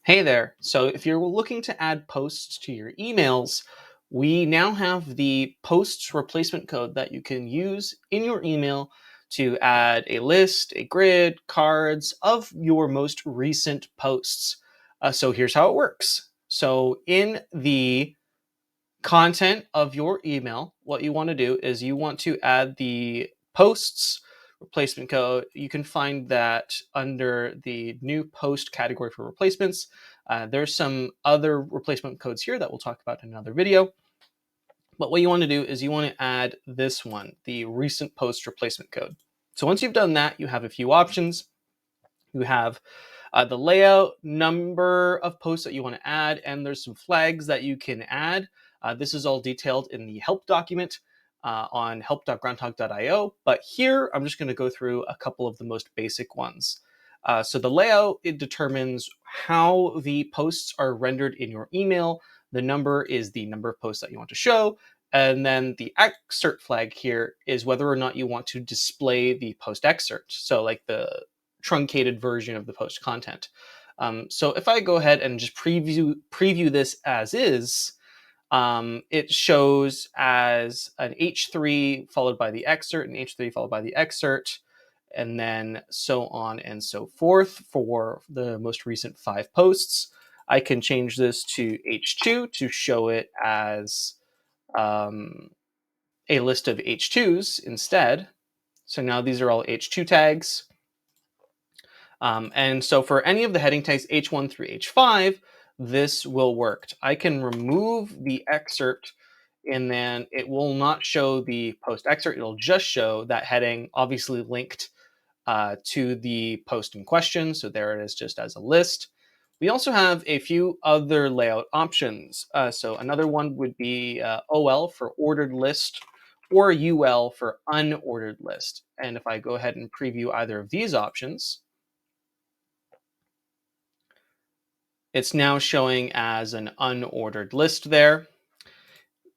Hey there. So if you're looking to add posts to your emails, we now have the posts replacement code that you can use in your email to add a list, a grid, cards of your most recent posts. So here's how it works. So in the content of your email, what you want to do is you want to add the posts replacement code. You can find that under the new post category for replacements. There's some other replacement codes here that we'll talk about in another video. But what you want to do is you want to add this one, the recent post replacement code. So once you've done that, you have a few options. You have the layout, number of posts that you want to add, and there's some flags that you can add. This is all detailed in the help document on help.groundhogg.io. But here, I'm just going to go through a couple of the most basic ones. So the layout, it determines how the posts are rendered in your email. The number is the number of posts that you want to show. And then the excerpt flag here is whether or not you want to display the post excerpt. So like the truncated version of the post content. So if I go ahead and just preview this as is, it shows as an H3 followed by the excerpt, and H3 followed by the excerpt, and then so on and so forth for the most recent 5 posts. I can change this to H2 to show it as a list of H2s instead. So now these are all H2 tags. And so for any of the heading tags H1 through H5, this will work. I can remove the excerpt and then it will not show the post excerpt. It'll just show that heading, obviously linked to the post in question. So there it is just as a list. We also have a few other layout options. So another one would be OL for ordered list or UL for unordered list. And if I go ahead and preview either of these options, it's now showing as an unordered list there.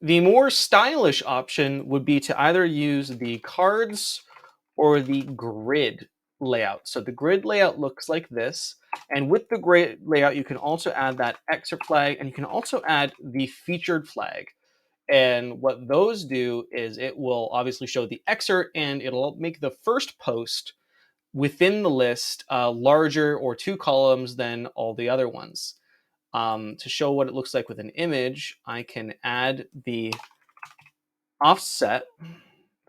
The more stylish option would be to either use the cards or the grid layout. So the grid layout looks like this. And with the grid layout, you can also add that excerpt flag, and you can also add the featured flag. And what those do is it will obviously show the excerpt, and it'll make the first post within the list larger or 2 columns than all the other ones. To show what it looks like with an image, I can add the offset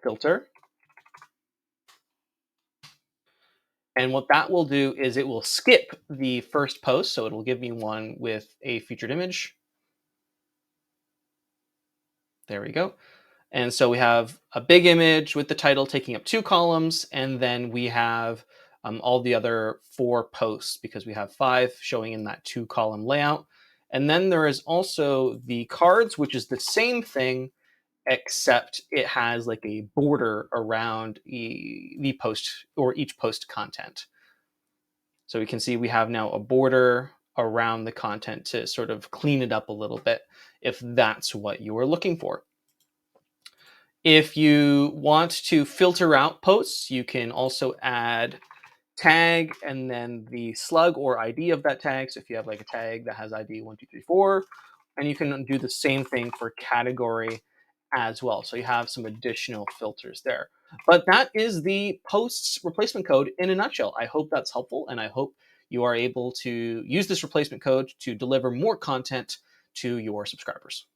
filter. And what that will do is it will skip the first post. So it will give me one with a featured image. There we go. And so we have a big image with the title taking up 2 columns. And then we have all the other 4 posts because we have 5 showing in that 2-column layout. And then there is also the cards, which is the same thing, except it has like a border around the post or each post content. So we can see we have now a border around the content to sort of clean it up a little bit if that's what you are looking for. If you want to filter out posts, you can also add tag and then the slug or ID of that tag. So if you have like a tag that has ID 1, 2, 3, 4, and you can do the same thing for category as well. So you have some additional filters there. But that is the posts replacement code in a nutshell. I hope that's helpful, and I hope you are able to use this replacement code to deliver more content to your subscribers.